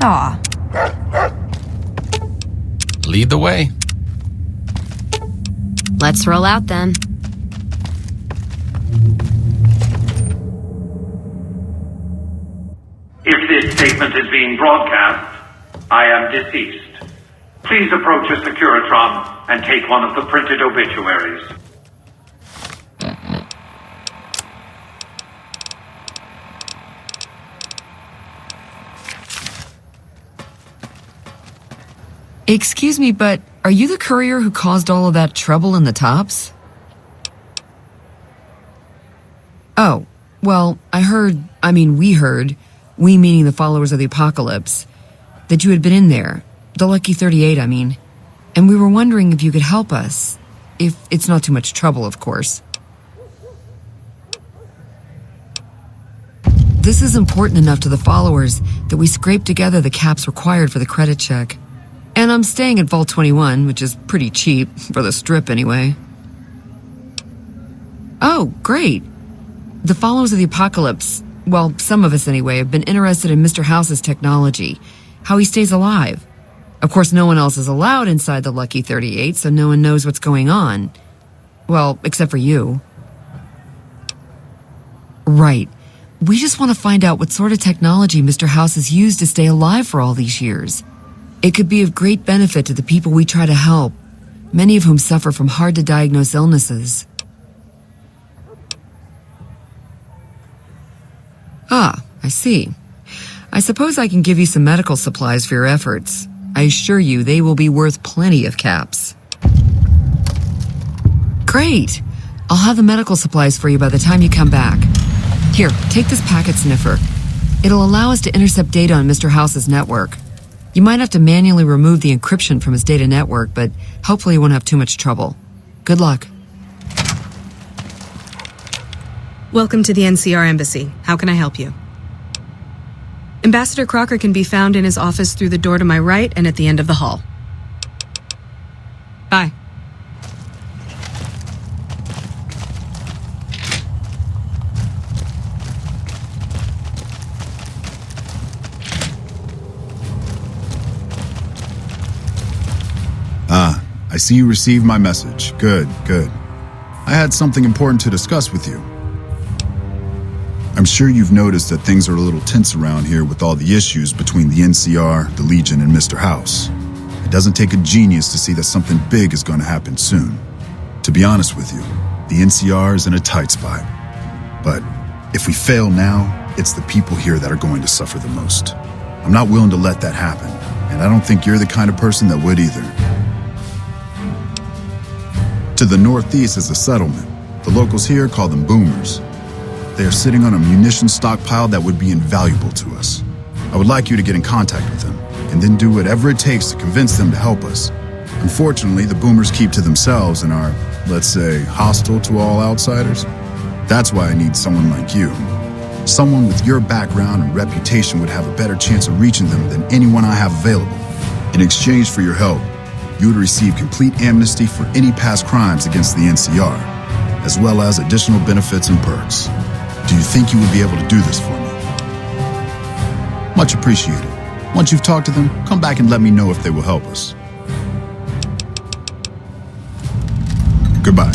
Aw. Lead the way. Let's roll out then. If this statement is being broadcast, I am deceased. Please approach a Securitron and take one of the printed obituaries. Excuse me, but are you the courier who caused all of that trouble in the tops? Oh, well, we meaning the followers of the apocalypse, that you had been in there. The Lucky 38, I mean. And we were wondering if you could help us. If it's not too much trouble, of course. This is important enough to the followers that we scraped together the caps required for the credit check. And I'm staying at Vault 21, which is pretty cheap, for the strip anyway. Oh, great. The followers of the apocalypse, well, some of us anyway, have been interested in Mr. House's technology, how he stays alive. Of course, no one else is allowed inside the Lucky 38, so no one knows what's going on. Well, except for you. Right. We just want to find out what sort of technology Mr. House has used to stay alive for all these years. It could be of great benefit to the people we try to help, many of whom suffer from hard-to-diagnose illnesses. Ah, I see. I suppose I can give you some medical supplies for your efforts. I assure you they will be worth plenty of caps. Great! I'll have the medical supplies for you by the time you come back. Here, take this packet sniffer. It'll allow us to intercept data on Mr. House's network. You might have to manually remove the encryption from his data network, but hopefully you won't have too much trouble. Good luck. Welcome to the NCR Embassy. How can I help you? Ambassador Crocker can be found in his office through the door to my right and at the end of the hall. Bye. I see you received my message. Good, good. I had something important to discuss with you. I'm sure you've noticed that things are a little tense around here with all the issues between the NCR, the Legion, and Mr. House. It doesn't take a genius to see that something big is going to happen soon. To be honest with you, the NCR is in a tight spot. But if we fail now, it's the people here that are going to suffer the most. I'm not willing to let that happen, and I don't think you're the kind of person that would either. To the northeast is a settlement. The locals here call them boomers. They are sitting on a munition stockpile that would be invaluable to us. I would like you to get in contact with them, and then do whatever it takes to convince them to help us. Unfortunately, the boomers keep to themselves and are, let's say, hostile to all outsiders. That's why I need someone like you. Someone with your background and reputation would have a better chance of reaching them than anyone I have available. In exchange for your help, you would receive complete amnesty for any past crimes against the NCR, as well as additional benefits and perks. Do you think you would be able to do this for me? Much appreciated. Once you've talked to them, come back and let me know if they will help us. Goodbye.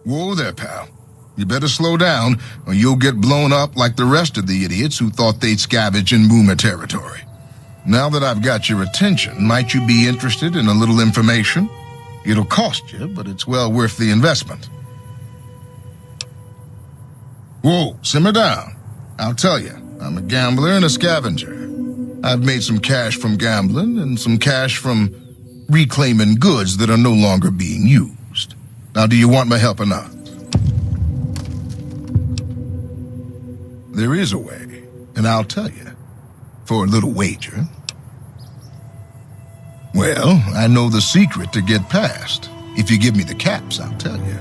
Whoa there, pal. You better slow down, or you'll get blown up like the rest of the idiots who thought they'd scavenge in Boomer territory. Now that I've got your attention, might you be interested in a little information? It'll cost you, but it's well worth the investment. Whoa, simmer down. I'll tell you, I'm a gambler and a scavenger. I've made some cash from gambling and some cash from reclaiming goods that are no longer being used. Now, do you want my help or not? There is a way, and I'll tell you, for a little wager. Well, I know the secret to get past. If you give me the caps, I'll tell you.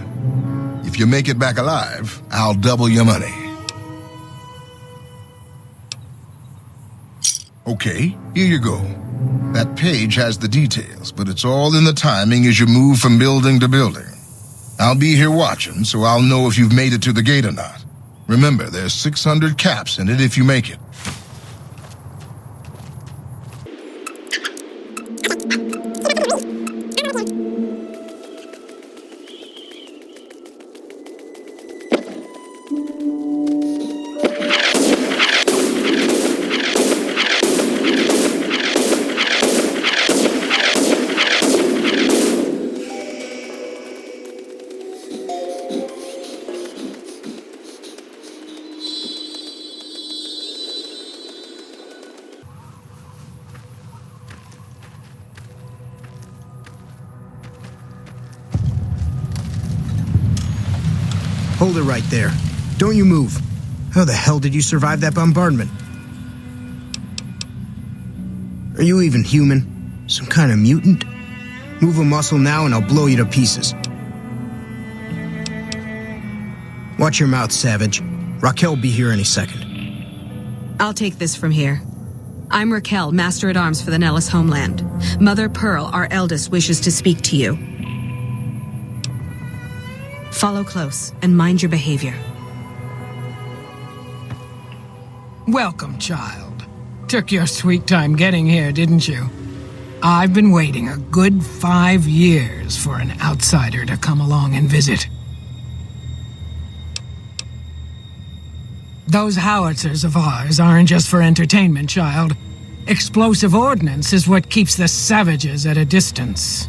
If you make it back alive, I'll double your money. Okay, here you go. That page has the details, but it's all in the timing as you move from building to building. I'll be here watching, so I'll know if you've made it to the gate or not. Remember, there's 600 caps in it if you make it. Hold it right there. Don't you move. How the hell did you survive that bombardment? Are you even human? Some kind of mutant? Move a muscle now and I'll blow you to pieces. Watch your mouth, Savage. Raquel will be here any second. I'll take this from here. I'm Raquel, Master-at-Arms for the Nellis homeland. Mother Pearl, our eldest, wishes to speak to you. Follow close and mind your behavior. Welcome, child. Took your sweet time getting here, didn't you? I've been waiting a good 5 years for an outsider to come along and visit. Those howitzers of ours aren't just for entertainment, child. Explosive ordnance is what keeps the savages at a distance.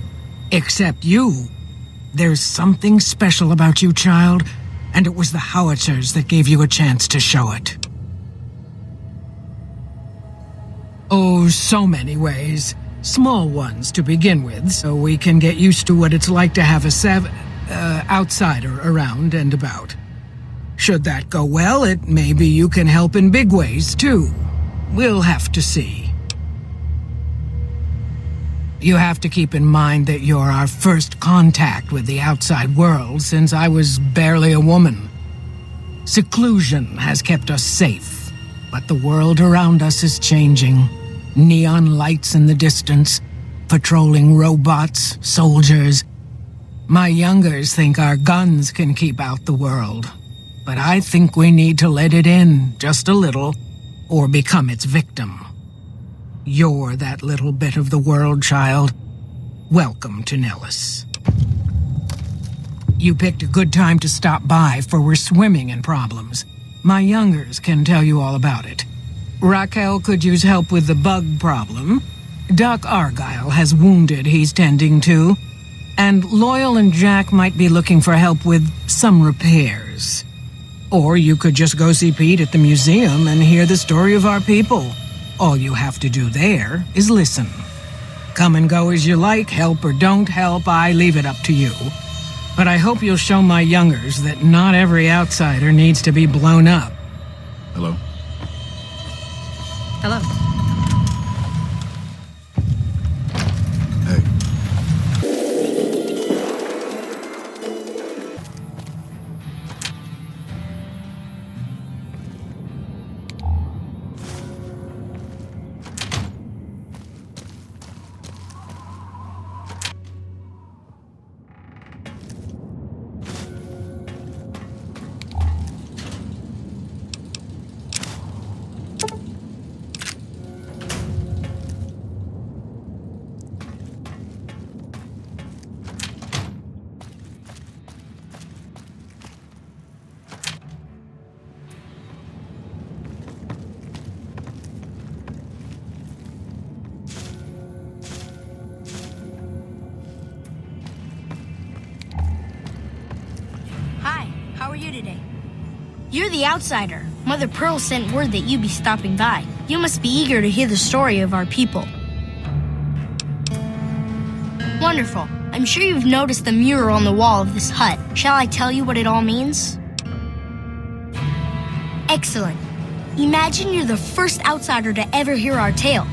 Except you. There's something special about you, child, and it was the howitzers that gave you a chance to show it. Oh, so many ways. Small ones to begin with, so we can get used to what it's like to have a outsider around and about. Should that go well, maybe you can help in big ways, too. We'll have to see. You have to keep in mind that you're our first contact with the outside world since I was barely a woman. Seclusion has kept us safe, but the world around us is changing. Neon lights in the distance, patrolling robots, soldiers. My youngers think our guns can keep out the world, but I think we need to let it in just a little, or become its victim. You're that little bit of the world, child. Welcome to Nellis. You picked a good time to stop by, for we're swimming in problems. My youngers can tell you all about it. Raquel could use help with the bug problem. Doc Argyle has wounded he's tending to. And Loyal and Jack might be looking for help with some repairs. Or you could just go see Pete at the museum and hear the story of our people. All you have to do there is listen. Come and go as you like, help or don't help, I leave it up to you. But I hope you'll show my youngers that not every outsider needs to be blown up. Hello? Hello. Hey. You're the outsider. Mother Pearl sent word that you'd be stopping by. You must be eager to hear the story of our people. Wonderful. I'm sure you've noticed the mural on the wall of this hut. Shall I tell you what it all means? Excellent. Imagine you're the first outsider to ever hear our tale.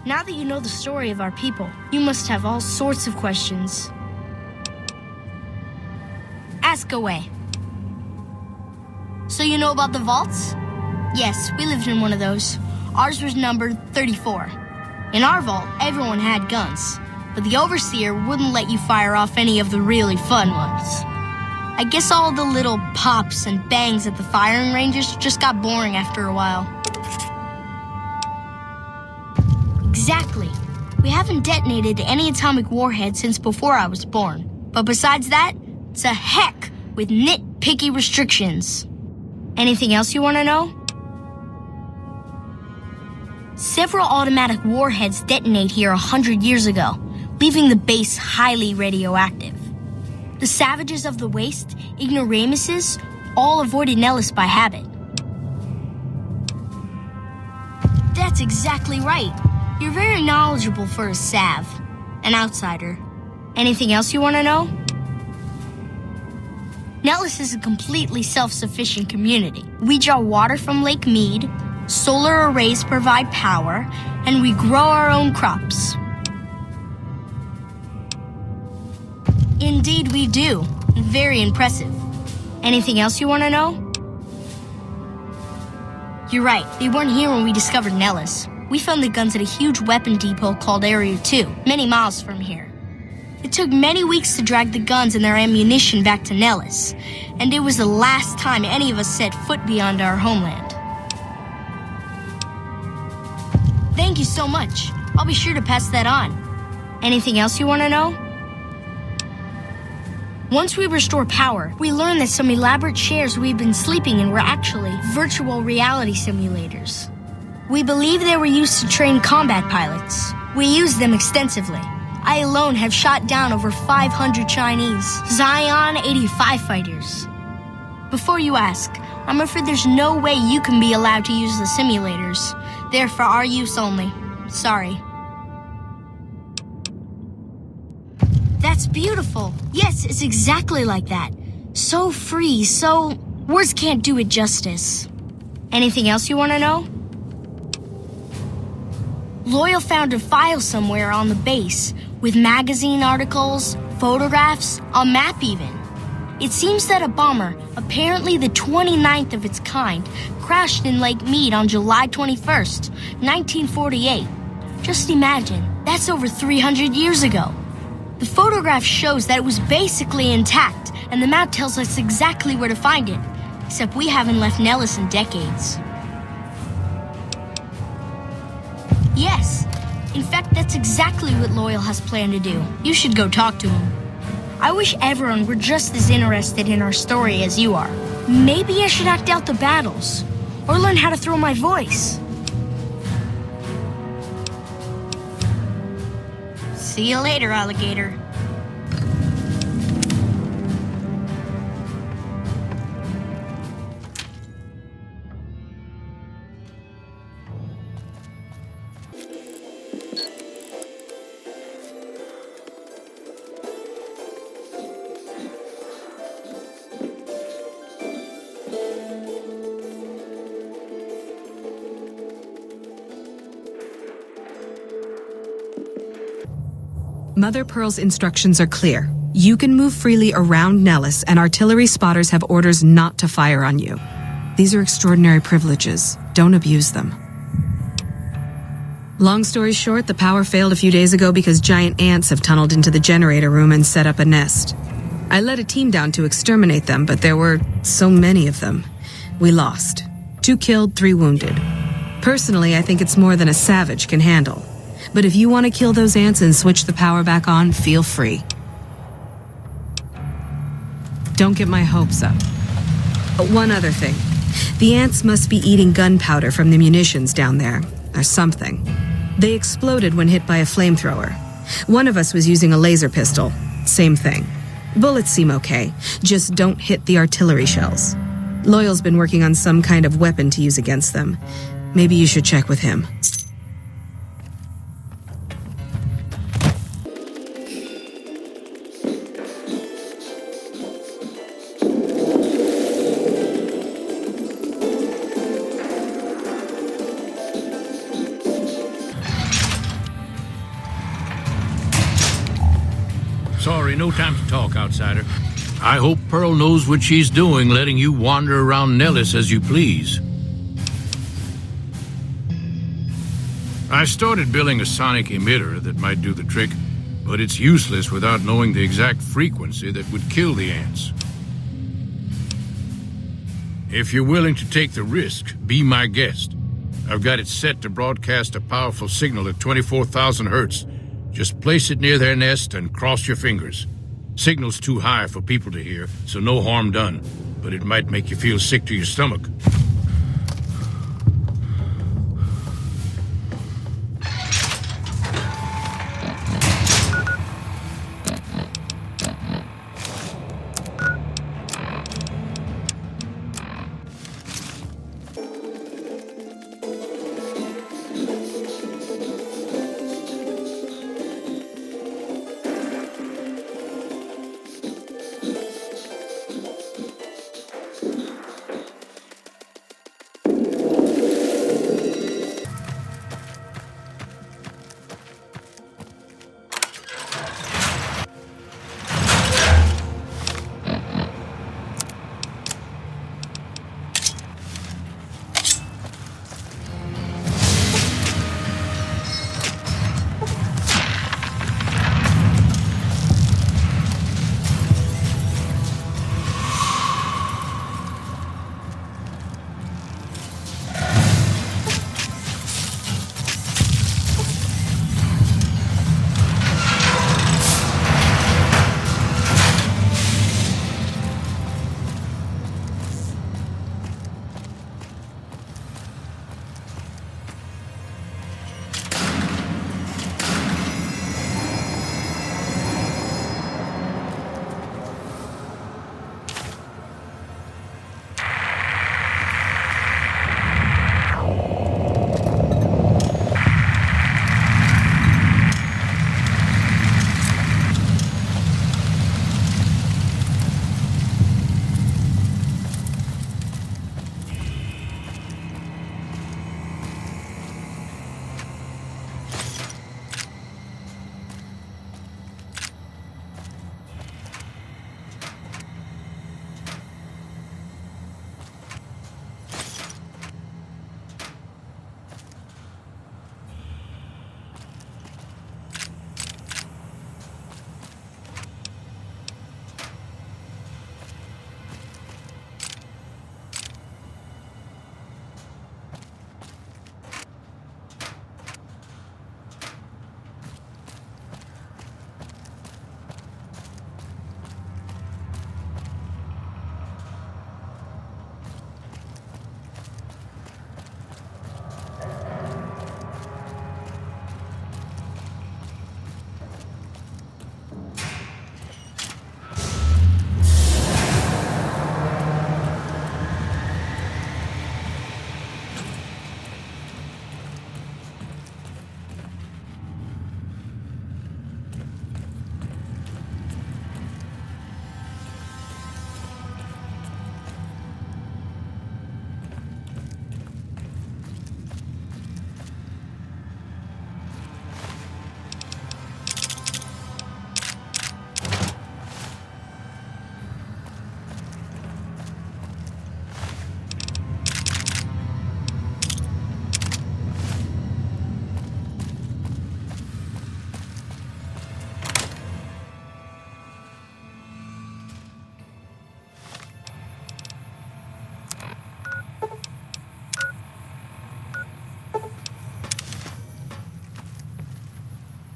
Now that you know the story of our people, you must have all sorts of questions. Ask away. So you know about the vaults? Yes, we lived in one of those. Ours was numbered 34. In our vault, everyone had guns, but the overseer wouldn't let you fire off any of the really fun ones. I guess all the little pops and bangs at the firing ranges just got boring after a while. Exactly. We haven't detonated any atomic warheads since before I was born. But besides that, it's a heck with nitpicky restrictions. Anything else you want to know? Several automatic warheads detonate here 100 years ago, leaving the base highly radioactive. The savages of the waste, ignoramuses, all avoided Nellis by habit. That's exactly right. You're very knowledgeable for a Sav, an outsider. Anything else you want to know? Nellis is a completely self-sufficient community. We draw water from Lake Mead, solar arrays provide power, and we grow our own crops. Indeed we do. Very impressive. Anything else you want to know? You're right, they weren't here when we discovered Nellis. We found the guns at a huge weapon depot called Area 2, many miles from here. It took many weeks to drag the guns and their ammunition back to Nellis, and it was the last time any of us set foot beyond our homeland. Thank you so much. I'll be sure to pass that on. Anything else you want to know? Once we restore power, we learned that some elaborate chairs we've been sleeping in were actually virtual reality simulators. We believe they were used to train combat pilots. We used them extensively. I alone have shot down over 500 Chinese Zion 85 fighters. Before you ask, I'm afraid there's no way you can be allowed to use the simulators. They're for our use only. Sorry. That's beautiful. Yes, it's exactly like that. So free, so... words can't do it justice. Anything else you want to know? Loyal found a file somewhere on the base with magazine articles, photographs, a map even. It seems that a bomber, apparently the 29th of its kind, crashed in Lake Mead on July 21st, 1948. Just imagine, that's over 300 years ago. The photograph shows that it was basically intact, and the map tells us exactly where to find it, except we haven't left Nellis in decades. Yes. In fact, that's exactly what Loyal has planned to do. You should go talk to him. I wish everyone were just as interested in our story as you are. Maybe I should act out the battles, or learn how to throw my voice. See you later, alligator. Mother Pearl's instructions are clear. You can move freely around Nellis, and artillery spotters have orders not to fire on you. These are extraordinary privileges. Don't abuse them. Long story short, the power failed a few days ago because giant ants have tunneled into the generator room and set up a nest. I led a team down to exterminate them, but there were so many of them. We lost. 2 killed, 3 wounded. Personally, I think it's more than a savage can handle. But if you want to kill those ants and switch the power back on, feel free. Don't get my hopes up. But one other thing. The ants must be eating gunpowder from the munitions down there, or something. They exploded when hit by a flamethrower. One of us was using a laser pistol. Same thing. Bullets seem okay, just don't hit the artillery shells. Loyal's been working on some kind of weapon to use against them. Maybe you should check with him. Sorry, no time to talk, outsider. I hope Pearl knows what she's doing, letting you wander around Nellis as you please. I started building a sonic emitter that might do the trick, but it's useless without knowing the exact frequency that would kill the ants. If you're willing to take the risk, be my guest. I've got it set to broadcast a powerful signal at 24,000 hertz. Just place it near their nest and cross your fingers. Signal's too high for people to hear, so no harm done, but it might make you feel sick to your stomach.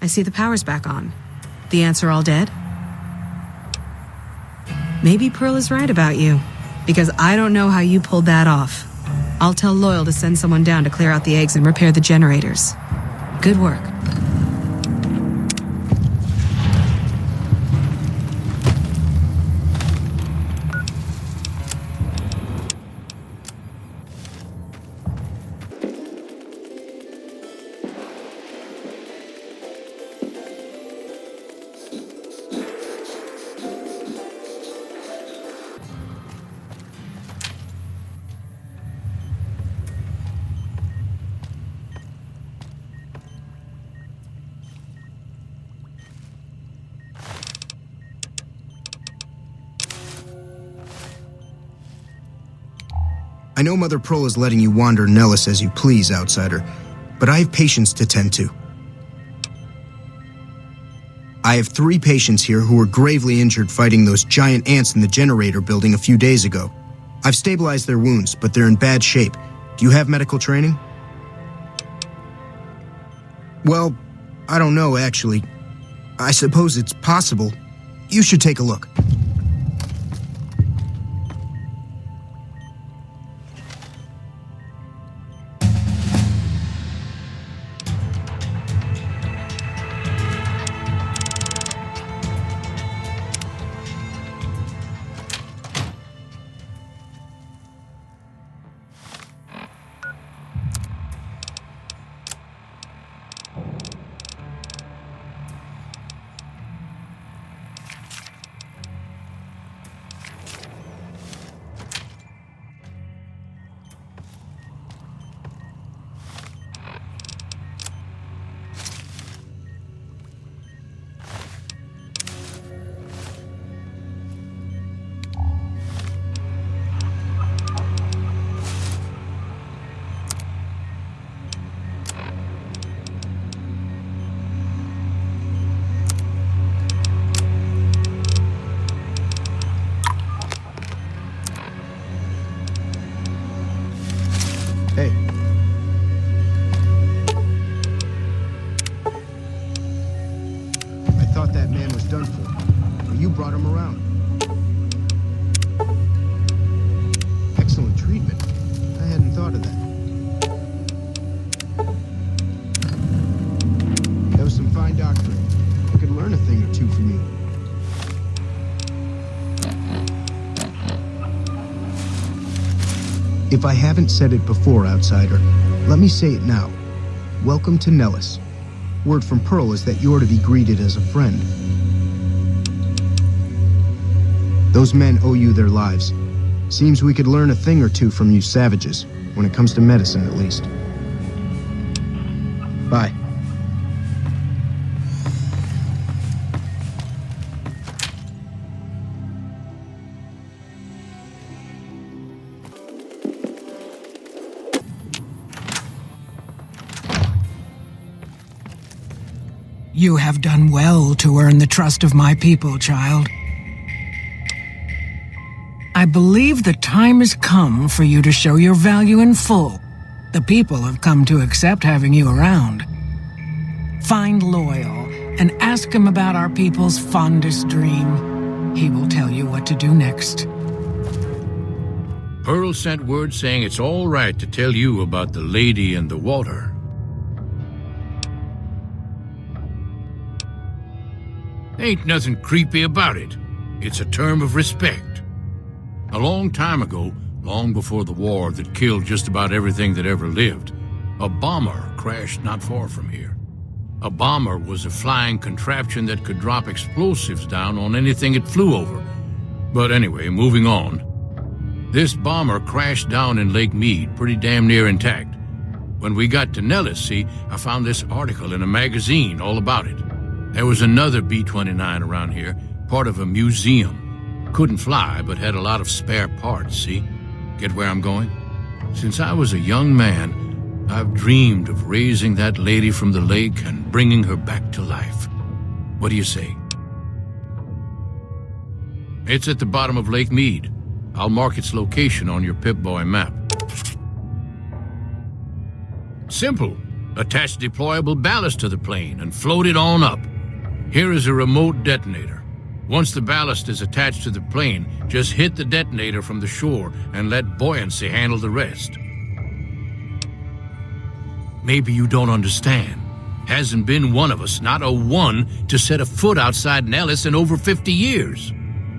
I see the power's back on. The ants are all dead? Maybe Pearl is right about you, because I don't know how you pulled that off. I'll tell Loyal to send someone down to clear out the eggs and repair the generators. Good work. I know Mother Pearl is letting you wander Nellis as you please, outsider, but I have patients to tend to. I have 3 patients here who were gravely injured fighting those giant ants in the generator building a few days ago. I've stabilized their wounds, but they're in bad shape. Do you have medical training? Well, I don't know, actually. I suppose it's possible. You should take a look. Hey. I thought that man was done for, but you brought him around. Excellent treatment. I hadn't thought of that. That was some fine doctoring. I could learn a thing or two from you. If I haven't said it before, outsider, let me say it now. Welcome to Nellis. Word from Pearl is that you're to be greeted as a friend. Those men owe you their lives. Seems we could learn a thing or two from you savages, when it comes to medicine at least. Bye. You have done well to earn the trust of my people, child. I believe the time has come for you to show your value in full. The people have come to accept having you around. Find Loyal and ask him about our people's fondest dream. He will tell you what to do next. Pearl sent word saying it's all right to tell you about the lady in the water. Ain't nothing creepy about it. It's a term of respect. A long time ago, long before the war that killed just about everything that ever lived, a bomber crashed not far from here. A bomber was a flying contraption that could drop explosives down on anything it flew over. But anyway, moving on. This bomber crashed down in Lake Mead, pretty damn near intact. When we got to Nellis, see, I found this article in a magazine all about it. There was another B-29 around here, part of a museum. Couldn't fly, but had a lot of spare parts, see? Get where I'm going? Since I was a young man, I've dreamed of raising that lady from the lake and bringing her back to life. What do you say? It's at the bottom of Lake Mead. I'll mark its location on your Pip-Boy map. Simple. Attach deployable ballast to the plane and float it on up. Here is a remote detonator. Once the ballast is attached to the plane, just hit the detonator from the shore and let buoyancy handle the rest. Maybe you don't understand. Hasn't been one of us, not a one, to set a foot outside Nellis in over 50 years.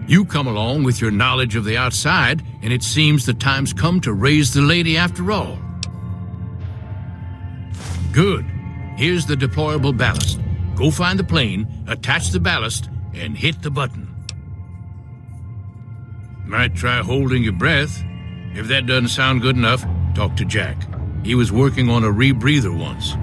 You come along with your knowledge of the outside, and it seems the time's come to raise the lady after all. Good. Here's the deployable ballast. Go find the plane, attach the ballast, and hit the button. Might try holding your breath. If that doesn't sound good enough, talk to Jack. He was working on a rebreather once.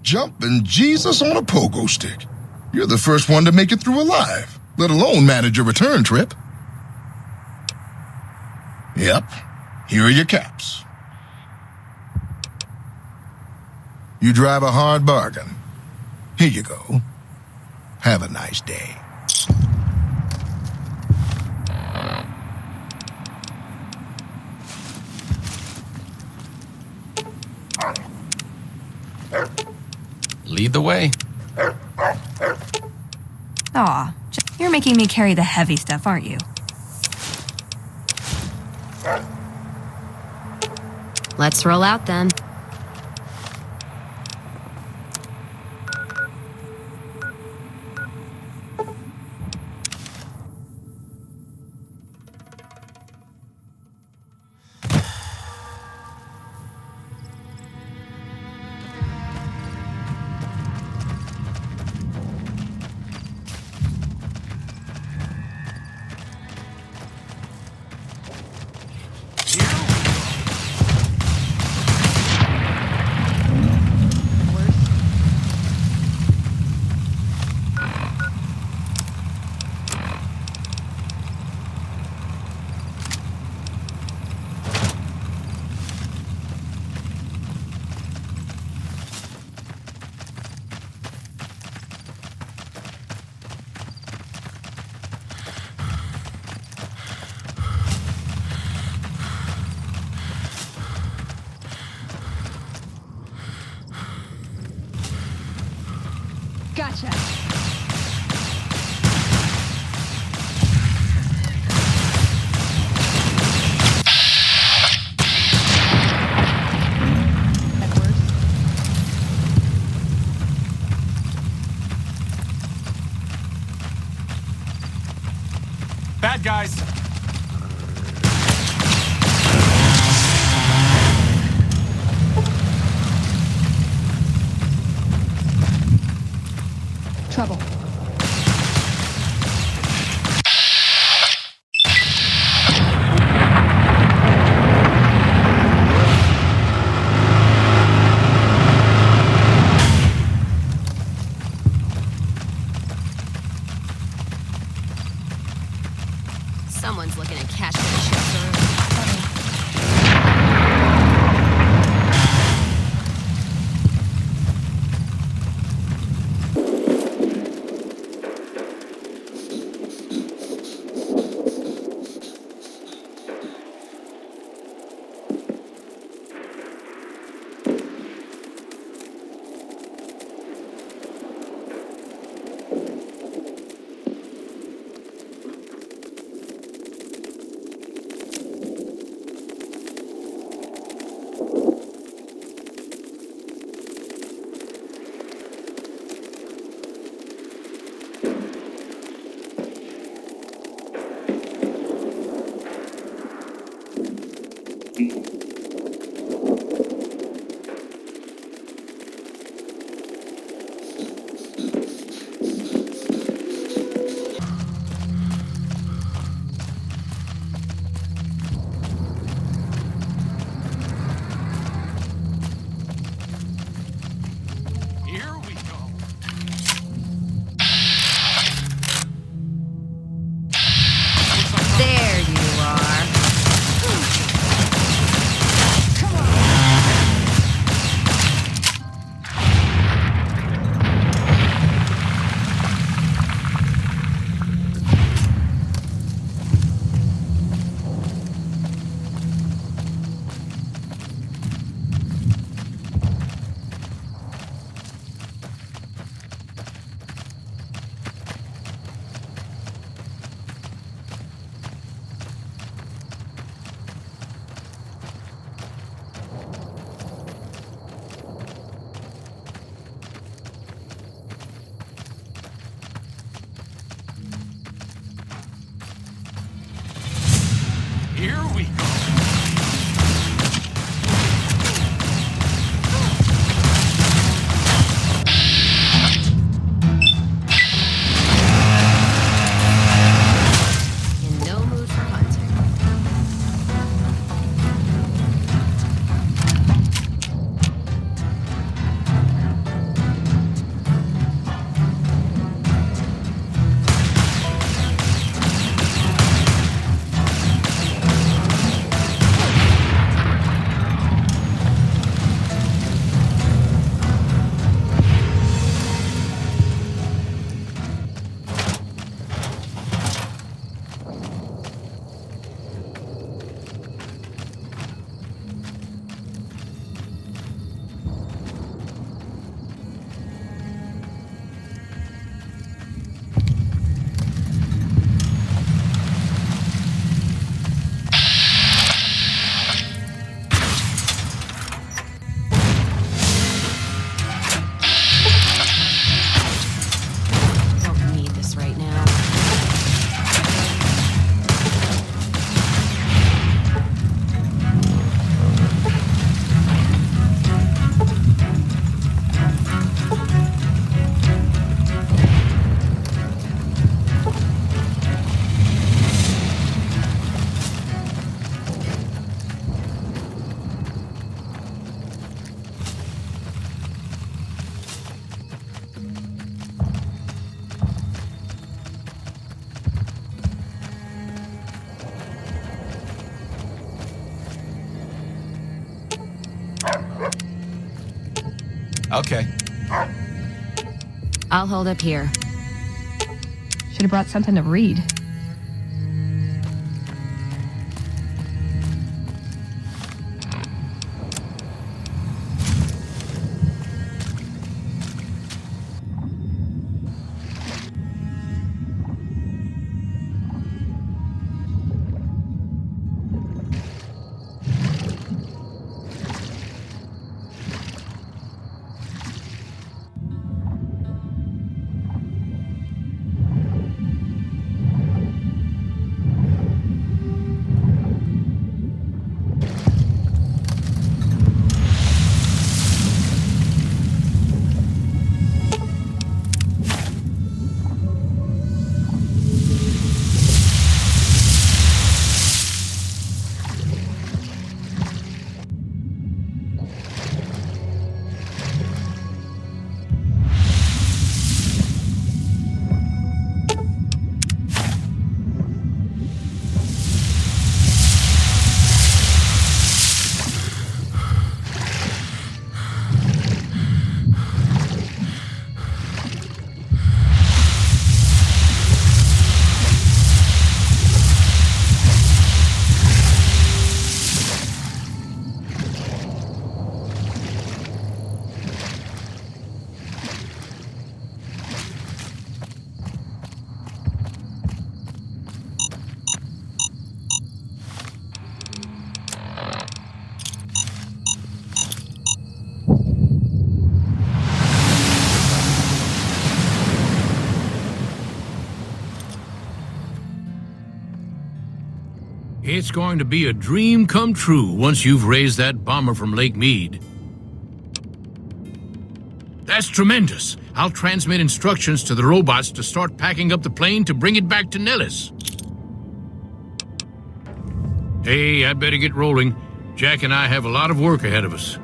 Jumping Jesus on a pogo stick. You're the first one to make it through alive, let alone manage a return trip. Yep, here are your caps. You drive a hard bargain. Here you go. Have a nice day. Lead the way. Aw, you're making me carry the heavy stuff, aren't you? Let's roll out then. Gotcha. Bad guys. Trouble. Okay. I'll hold up here. Should have brought something to read. It's going to be a dream come true once you've raised that bomber from Lake Mead. That's tremendous. I'll transmit instructions to the robots to start packing up the plane to bring it back to Nellis. Hey, I better get rolling. Jack and I have a lot of work ahead of us.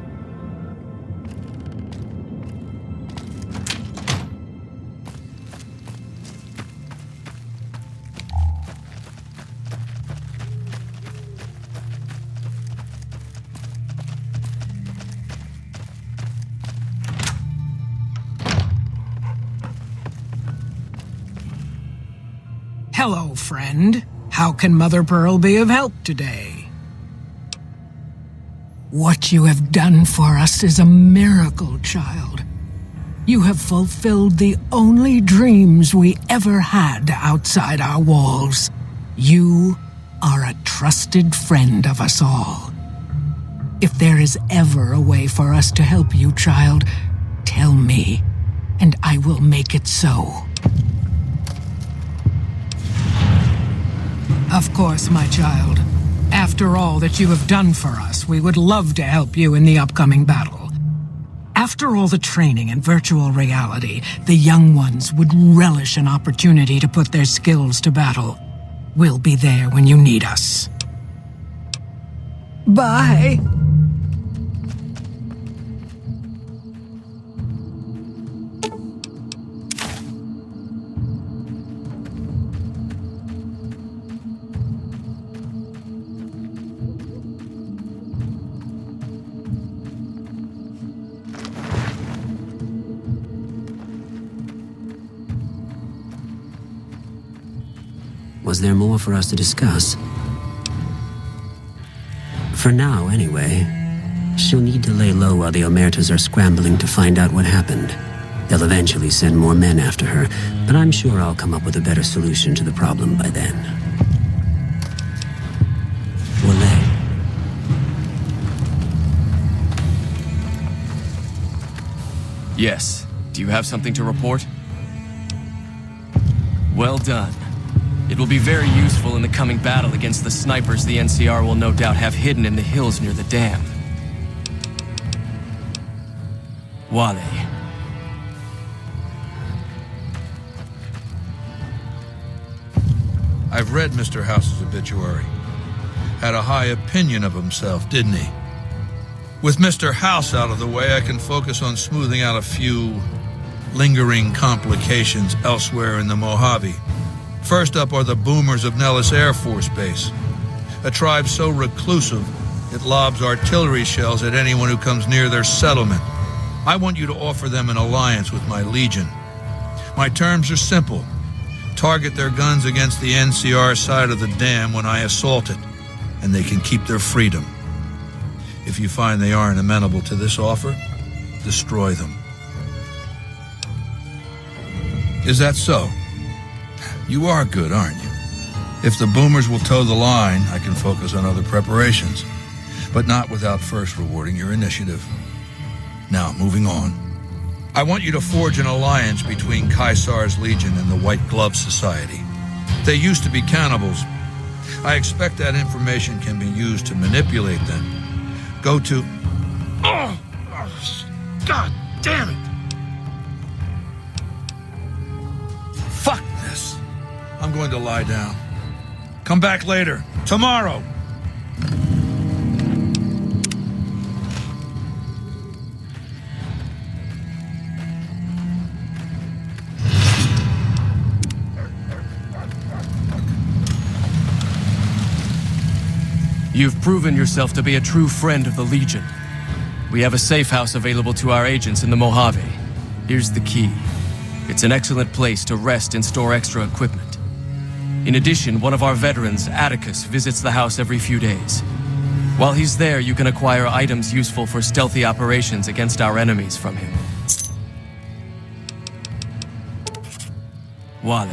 Hello, friend. How can Mother Pearl be of help today? What you have done for us is a miracle, child. You have fulfilled the only dreams we ever had outside our walls. You are a trusted friend of us all. If there is ever a way for us to help you, child, tell me, and I will make it so. Of course, my child. After all that you have done for us, we would love to help you in the upcoming battle. After all the training in virtual reality, the young ones would relish an opportunity to put their skills to battle. We'll be there when you need us. Bye. Was there more for us to discuss? For now, anyway. She'll need to lay low while the Omertas are scrambling to find out what happened. They'll eventually send more men after her, but I'm sure I'll come up with a better solution to the problem by then. Volare. Yes. Do you have something to report? Well done. It will be very useful in the coming battle against the snipers the NCR will no doubt have hidden in the hills near the dam. Wale. I've read Mr. House's obituary. Had a high opinion of himself, didn't he? With Mr. House out of the way, I can focus on smoothing out a few lingering complications elsewhere in the Mojave. First up are the boomers of Nellis Air Force Base, a tribe so reclusive it lobs artillery shells at anyone who comes near their settlement. I want you to offer them an alliance with my Legion. My terms are simple. Target their guns against the NCR side of the dam when I assault it, and they can keep their freedom. If you find they aren't amenable to this offer, destroy them. Is that so? You are good, aren't you? If the boomers will toe the line, I can focus on other preparations, but not without first rewarding your initiative. Now, moving on. I want you to forge an alliance between Caesar's Legion and the White Glove Society. They used to be cannibals. I expect that information can be used to manipulate them. Go to... Oh, God damn it! Fuck this. I'm going to lie down. Come back later. Tomorrow. You've proven yourself to be a true friend of the Legion. We have a safe house available to our agents in the Mojave. Here's the key. It's an excellent place to rest and store extra equipment. In addition, one of our veterans, Atticus, visits the house every few days. While he's there, you can acquire items useful for stealthy operations against our enemies from him. Wally.